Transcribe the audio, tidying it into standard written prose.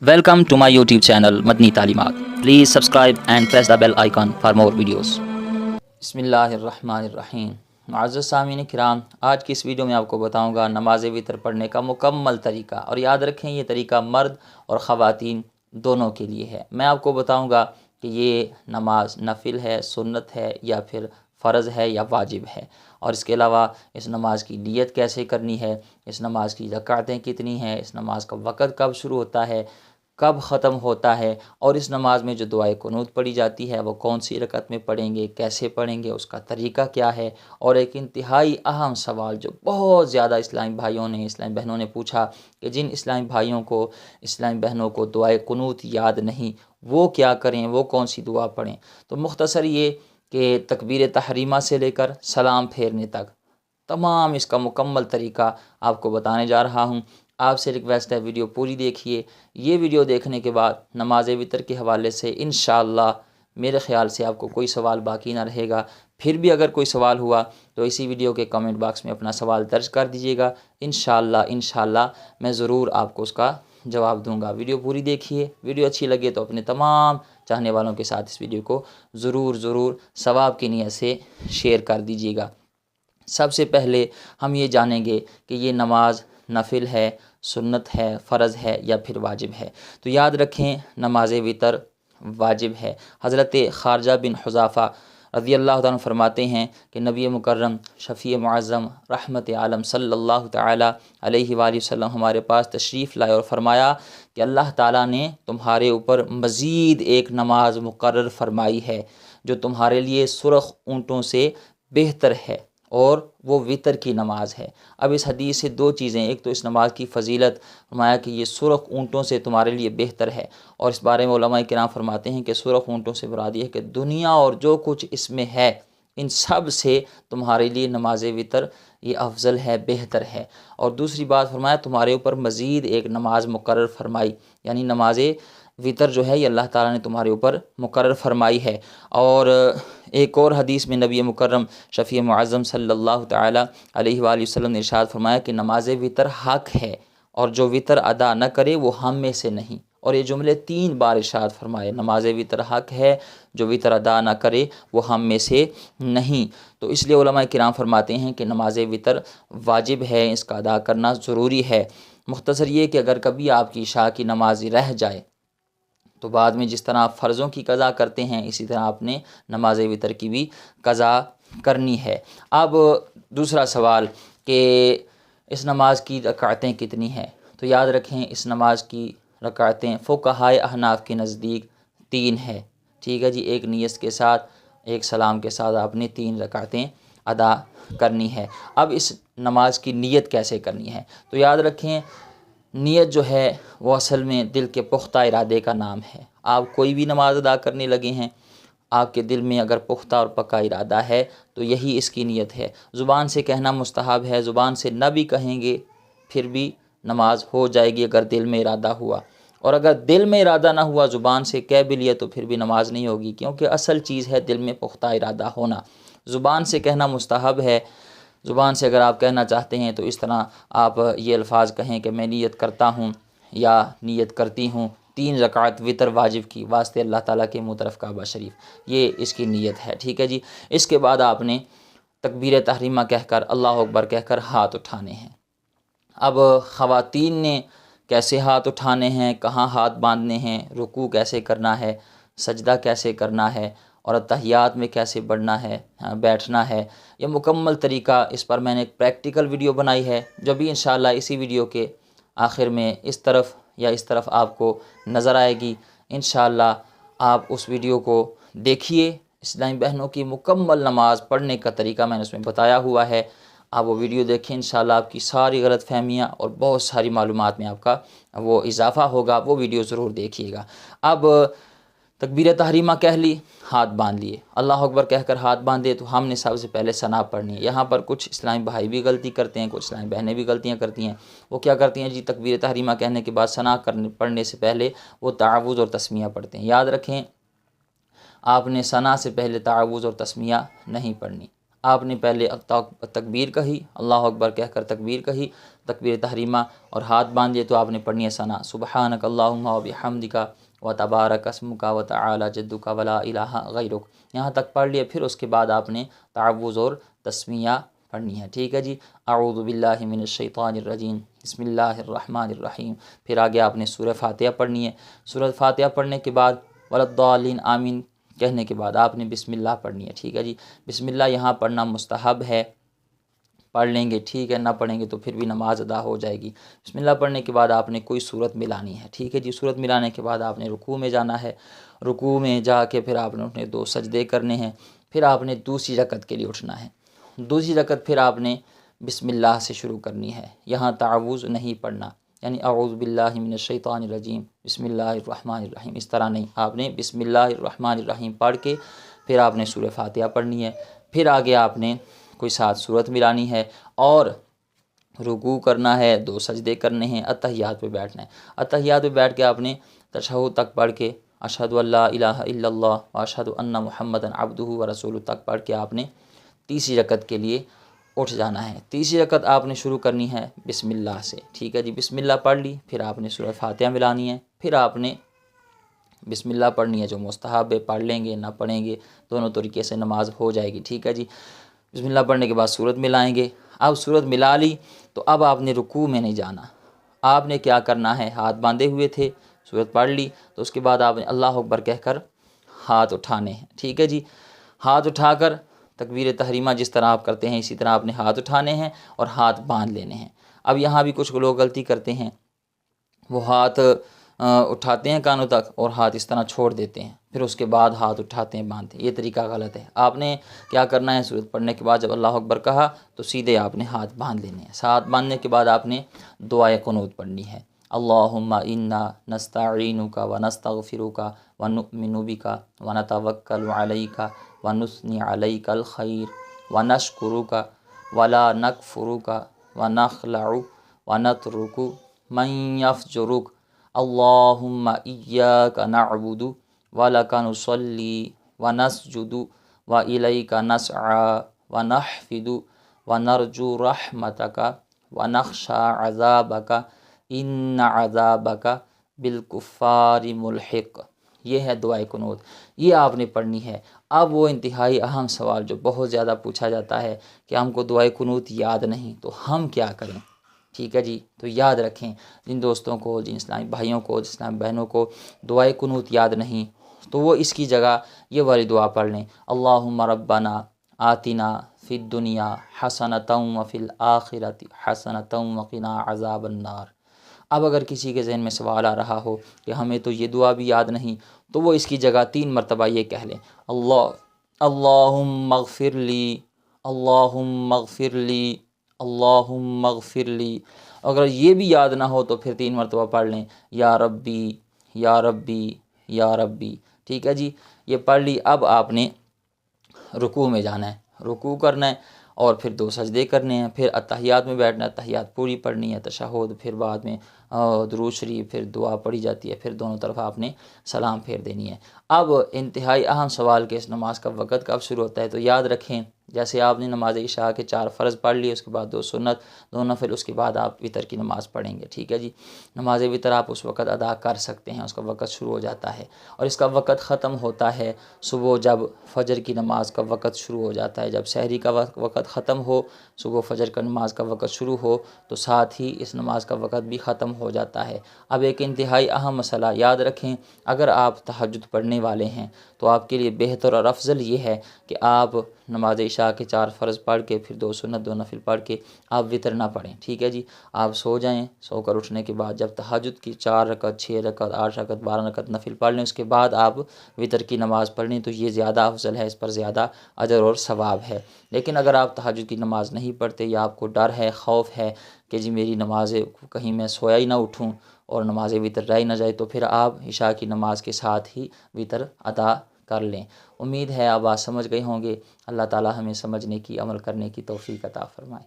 Welcome to my YouTube channel Madni Talimat. Please subscribe and press the bell icon for more videos. بسم اللہ الرحمن الرحیم. معزز سامعین کرام، آج کی اس ویڈیو میں آپ کو بتاؤں گا نماز وتر پڑھنے کا مکمل طریقہ، اور یاد رکھیں یہ طریقہ مرد اور خواتین دونوں کے لیے ہے. میں آپ کو بتاؤں گا کہ یہ نماز نفل ہے، سنت ہے، یا پھر فرض ہے یا واجب ہے، اور اس کے علاوہ اس نماز کی نیت کیسے کرنی ہے، اس نماز کی رکعتیں کتنی ہیں، اس نماز کا وقت کب شروع ہوتا ہے، کب ختم ہوتا ہے، اور اس نماز میں جو دعائے قنوت پڑھی جاتی ہے وہ کون سی رکعت میں پڑھیں گے، کیسے پڑھیں گے، اس کا طریقہ کیا ہے. اور ایک انتہائی اہم سوال جو بہت زیادہ اسلامی بھائیوں نے، اسلامی بہنوں نے پوچھا کہ جن اسلامی بھائیوں کو، اسلامی بہنوں کو دعائے قنوت یاد نہیں، وہ کیا کریں، وہ کون سی دعا پڑھیں. تو مختصر یہ کہ تکبیر تحریمہ سے لے کر سلام پھیرنے تک تمام اس کا مکمل طریقہ آپ کو بتانے جا رہا ہوں. آپ سے ریکویسٹ ہے ویڈیو پوری دیکھیے. یہ ویڈیو دیکھنے کے بعد نماز وتر کے حوالے سے انشاءاللہ میرے خیال سے آپ کو کوئی سوال باقی نہ رہے گا. پھر بھی اگر کوئی سوال ہوا تو اسی ویڈیو کے کمنٹ باکس میں اپنا سوال درج کر دیجیے گا. انشاءاللہ میں ضرور آپ کو اس کا جواب دوں گا. ویڈیو پوری دیکھیے. ویڈیو اچھی لگے تو اپنے تمام چاہنے والوں کے ساتھ اس ویڈیو کو ضرور ثواب کی نیت سے شیئر کر دیجیے گا. سب سے پہلے ہم یہ جانیں گے کہ یہ نماز نفل ہے، سنت ہے، فرض ہے یا پھر واجب ہے. تو یاد رکھیں نماز وتر واجب ہے. حضرت خارجہ بن حذافہ رضی اللہ تعالیٰ عنہ فرماتے ہیں کہ نبی مکرم شفیع معظم رحمت عالم صلی اللہ تعالیٰ علیہ وآلہ وسلم ہمارے پاس تشریف لائے اور فرمایا کہ اللہ تعالیٰ نے تمہارے اوپر مزید ایک نماز مقرر فرمائی ہے جو تمہارے لیے سرخ اونٹوں سے بہتر ہے، اور وہ وتر کی نماز ہے. اب اس حدیث سے دو چیزیں، ایک تو اس نماز کی فضیلت، فرمایا کہ یہ سرخ اونٹوں سے تمہارے لیے بہتر ہے، اور اس بارے میں علماء کرام فرماتے ہیں کہ سرخ اونٹوں سے مراد یہ ہے کہ دنیا اور جو کچھ اس میں ہے ان سب سے تمہارے لیے نماز وتر یہ افضل ہے، بہتر ہے. اور دوسری بات فرمایا تمہارے اوپر مزید ایک نماز مقرر فرمائی، یعنی نماز وتر جو ہے یہ اللہ تعالیٰ نے تمہارے اوپر مقرر فرمائی ہے. اور ایک اور حدیث میں نبی مکرم شفیع معظم صلی اللہ تعالیٰ علیہ وآلہ وسلم نے ارشاد فرمایا کہ نماز وتر حق ہے، اور جو وتر ادا نہ کرے وہ ہم میں سے نہیں. اور یہ جملے 3 بار ارشاد فرمائے، نماز وتر حق ہے، جو وتر ادا نہ کرے وہ ہم میں سے نہیں. تو اس لیے علماء کرام فرماتے ہیں کہ نماز وتر واجب ہے، اس کا ادا کرنا ضروری ہے. مختصر یہ کہ اگر کبھی آپ کی عشاء کی نماز رہ جائے تو بعد میں جس طرح آپ فرضوں کی قضا کرتے ہیں اسی طرح آپ نے نماز وتر کی بھی قضا کرنی ہے. اب دوسرا سوال کہ اس نماز کی رکعتیں کتنی ہیں. تو یاد رکھیں اس نماز کی رکعتیں فقہائے احناف کے نزدیک 3 ہے. ٹھیک ہے جی، ایک نیت کے ساتھ، ایک سلام کے ساتھ آپ نے 3 رکعتیں ادا کرنی ہے. اب اس نماز کی نیت کیسے کرنی ہے. تو یاد رکھیں نیت جو ہے وہ اصل میں دل کے پختہ ارادے کا نام ہے. آپ کوئی بھی نماز ادا کرنے لگے ہیں، آپ کے دل میں اگر پختہ اور پکا ارادہ ہے تو یہی اس کی نیت ہے. زبان سے کہنا مستحب ہے، زبان سے نہ بھی کہیں گے پھر بھی نماز ہو جائے گی اگر دل میں ارادہ ہوا. اور اگر دل میں ارادہ نہ ہوا، زبان سے کہہ بھی لیا تو پھر بھی نماز نہیں ہوگی، کیونکہ اصل چیز ہے دل میں پختہ ارادہ ہونا. زبان سے کہنا مستحب ہے. زبان سے اگر آپ کہنا چاہتے ہیں تو اس طرح آپ یہ الفاظ کہیں کہ میں نیت کرتا ہوں یا نیت کرتی ہوں 3 رکعت وتر واجب کی واسطے اللہ تعالیٰ کے منہ طرف کعبہ شریف، یہ اس کی نیت ہے. ٹھیک ہے جی. اس کے بعد آپ نے تکبیر تحریمہ کہہ کر، اللہ اکبر کہہ کر ہاتھ اٹھانے ہیں. اب خواتین نے کیسے ہاتھ اٹھانے ہیں، کہاں ہاتھ باندھنے ہیں، رکوع کیسے کرنا ہے، سجدہ کیسے کرنا ہے، اور اتحیات میں کیسے بڑھنا ہے، بیٹھنا ہے، یہ مکمل طریقہ اس پر میں نے ایک پریکٹیکل ویڈیو بنائی ہے جو بھی انشاءاللہ اسی ویڈیو کے آخر میں اس طرف یا اس طرف آپ کو نظر آئے گی. انشاءاللہ آپ اس ویڈیو کو دیکھیے. اسلامی بہنوں کی مکمل نماز پڑھنے کا طریقہ میں نے اس میں بتایا ہوا ہے. آپ وہ ویڈیو دیکھیں، انشاءاللہ آپ کی ساری غلط فہمیاں اور بہت ساری معلومات میں آپ کا وہ اضافہ ہوگا. وہ ویڈیو ضرور دیکھیے گا. اب تکبیر تحریمہ کہہ لی، ہاتھ باندھ لیے، اللہ اکبر کہہ کر ہاتھ باندھے تو ہم نے سب سے پہلے ثنا پڑھنی ہے. یہاں پر کچھ اسلامی بھائی بھی غلطی کرتے ہیں، کچھ اسلامی بہنیں بھی غلطیاں کرتی ہیں. وہ کیا کرتی ہیں جی، تکبیر تحریمہ کہنے کے بعد ثنا پڑھنے سے پہلے وہ تعوذ اور تسمیہ پڑھتے ہیں. یاد رکھیں آپ نے ثنا سے پہلے تعوذ اور تسمیہ نہیں پڑھنی. آپ نے پہلے تکبیر کہی، اللہ اکبر کہہ کر تکبیر کہی، تکبیر تحریمہ، اور ہاتھ باندھے تو آپ نے پڑھنی ہے ثنا، سبحانک اللہم و بحمدک و تبارک اسمک و تعالی جدک ولا الہ غیرک، یہاں تک پڑھ لیے۔ پھر اس کے بعد آپ نے تعوذ اور تسمیہ پڑھنی ہے، ٹھیک ہے جی۔ اعوذ باللہ من الشیطان الرجیم، بسم اللہ الرحمن الرحیم، پھر آگے آپ نے سورہ فاتحہ پڑھنی ہے۔ سورہ فاتحہ پڑھنے کے بعد وللضالین آمین کہنے کے بعد آپ نے بسم اللہ پڑھنی ہے، ٹھیک ہے جی۔ بسم اللہ یہاں پڑھنا مستحب ہے، پڑھ لیں گے ٹھیک ہے، نہ پڑھیں گے تو پھر بھی نماز ادا ہو جائے گی۔ بسم اللہ پڑھنے کے بعد آپ نے کوئی صورت ملانی ہے، ٹھیک ہے جی۔ صورت ملانے کے بعد آپ نے رکوع میں جانا ہے، رکوع میں جا کے پھر آپ نے اپنے 2 سجدے کرنے ہیں، پھر آپ نے دوسری رکعت کے لیے اٹھنا ہے۔ دوسری رکعت پھر آپ نے بسم اللہ سے شروع کرنی ہے، یہاں تعوذ نہیں پڑھنا، یعنی اعوذ باللہ من الشیطان الرجیم بسم اللہ الرحمن الرحیم، اس طرح نہیں، آپ نے بسم اللہ الرحمن الرحیم پڑھ کے پھر آپ نے سورہ فاتحہ پڑھنی ہے۔ پھر آگے آپ نے کوئی 7 صورت ملانی ہے اور رکوع کرنا ہے، 2 سجدے کرنے ہیں، اتحیات پہ بیٹھنا ہے۔ اتحیات پہ بیٹھ کے آپ نے تشہد تک پڑھ کے اشہد ان لا الہ الا اللہ و اشہد ان محمدا عبدہ و رسولہ تک پڑھ کے آپ نے تیسری رکعت کے لیے اٹھ جانا ہے۔ تیسری رکعت آپ نے شروع کرنی ہے بسم اللہ سے، ٹھیک ہے جی۔ بسم اللہ پڑھ لی، پھر آپ نے سورہ فاتحہ ملانی ہے، پھر آپ نے بسم اللہ پڑھنی ہے جو مستحب ہے، پڑھ لیں گے نہ پڑھیں گے دونوں طریقے سے نماز ہو جائے گی، ٹھیک ہے جی۔ بسم اللہ پڑھنے کے بعد سورت ملائیں گے، اب سورت ملا لی تو اب آپ نے رکوع میں نہیں جانا، آپ نے کیا کرنا ہے، ہاتھ باندھے ہوئے تھے، سورت پڑھ لی تو اس کے بعد آپ نے اللہ اکبر کہہ کر ہاتھ اٹھانے ہیں، ٹھیک ہے جی۔ ہاتھ اٹھا کر تکبیر تحریمہ جس طرح آپ کرتے ہیں اسی طرح آپ نے ہاتھ اٹھانے ہیں اور ہاتھ باندھ لینے ہیں۔ اب یہاں بھی کچھ لوگ غلطی کرتے ہیں، وہ ہاتھ اٹھاتے ہیں کانوں تک اور ہاتھ اس طرح چھوڑ دیتے ہیں، پھر اس کے بعد ہاتھ اٹھاتے ہیں باندھتے ہیں، یہ طریقہ غلط ہے۔ آپ نے کیا کرنا ہے، سورت پڑھنے کے بعد جب اللہ اکبر کہا تو سیدھے آپ نے ہاتھ باندھ لینے ہیں۔ ہاتھ باندھنے کے بعد آپ نے دعائے قنوت پڑھنی ہے، اللہم انا نستعینک ونستغفرک ونؤمن بک ونتوکل علیک ونثنی علیک الخیر ونشکرک ولا نکفرک ونخلع ونترک من یفجرک اللہم ایاک نعبد ولک نصلی ونسجد والیک نسعی ونحفد ونرجو رحمتک ونخشى عذابک ان عذابک بالکفار ملحق، یہ ہے دعائے قنوت، یہ آپ نے پڑھنی ہے۔ اب وہ انتہائی اہم سوال جو بہت زیادہ پوچھا جاتا ہے کہ ہم کو دعائے قنوت یاد نہیں تو ہم کیا کریں، ٹھیک ہے جی۔ تو یاد رکھیں، جن دوستوں کو، جن اسلامی بھائیوں کو، جن اسلامی بہنوں کو دعائے قنوت یاد نہیں تو وہ اس کی جگہ یہ والی دعا پڑھ لیں، اللہم ربنا آتنا فی الدنیا حسنۃ وفی الآخرۃ حسنۃ وقنا عذاب النار۔ اب اگر کسی کے ذہن میں سوال آ رہا ہو کہ ہمیں تو یہ دعا بھی یاد نہیں تو وہ اس کی جگہ 3 مرتبہ یہ کہہ لیں، اللہم اغفر لی، اللہم اغفر لی، اللہم اغفر لی۔ اگر یہ بھی یاد نہ ہو تو پھر 3 مرتبہ پڑھ لیں، یا ربی یا ربی یا ربی، ٹھیک ہے جی۔ یہ پڑھ لی، اب آپ نے رکوع میں جانا ہے، رکوع کرنا ہے اور پھر 2 سجدے کرنے ہیں، پھر اتحیات میں بیٹھنا ہے، اتحیات پوری پڑھنی ہے، تشہد، پھر بعد میں درود شریف، پھر دعا پڑھی جاتی ہے، پھر دونوں طرف آپ نے سلام پھیر دینی ہے۔ اب انتہائی اہم سوال کہ اس نماز کا وقت کب شروع ہوتا ہے، تو یاد رکھیں جیسے آپ نے نماز عشاء کے 4 فرض پڑھ لیے، اس کے بعد 2 سنت، 2 نفل، اس کے بعد آپ وتر کی نماز پڑھیں گے، ٹھیک ہے جی۔ نماز وتر آپ اس وقت ادا کر سکتے ہیں، اس کا وقت شروع ہو جاتا ہے اور اس کا وقت ختم ہوتا ہے صبح جب فجر کی نماز کا وقت شروع ہو جاتا ہے، جب سحری کا وقت ختم ہو، صبح فجر کا نماز کا وقت شروع ہو تو ساتھ ہی اس نماز کا وقت بھی ختم ہو جاتا ہے۔ اب ایک انتہائی اہم مسئلہ یاد رکھیں، اگر آپ تہجد پڑھنے والے ہیں تو آپ کے لیے بہتر اور افضل یہ ہے کہ آپ نماز عشاء کے 4 فرض پڑھ کے پھر 2 سنت 2 نفل پڑھ کے آپ وتر نہ پڑھیں، ٹھیک ہے جی۔ آپ سو جائیں، سو کر اٹھنے کے بعد جب تہجد کی 4 رکعت، 6 رکعت، 8 رکعت، 12 رکعت نفل پڑھ لیں، اس کے بعد آپ وتر کی نماز پڑھ لیں تو یہ زیادہ افضل ہے، اس پر زیادہ اجر اور ثواب ہے۔ لیکن اگر آپ تہجد کی نماز نہیں پڑھتے یا آپ کو ڈر ہے، خوف ہے کہ جی میری نماز کہیں میں سویا ہی نہ اٹھوں اور نماز وتر رہ ہی نہ جائے، تو پھر آپ عشاء کی نماز کے ساتھ ہی وتر ادا کر لیں۔ امید ہے اب آپ سمجھ گئے ہوں گے۔ اللہ تعالی ہمیں سمجھنے کی، عمل کرنے کی توفیق عطا فرمائے۔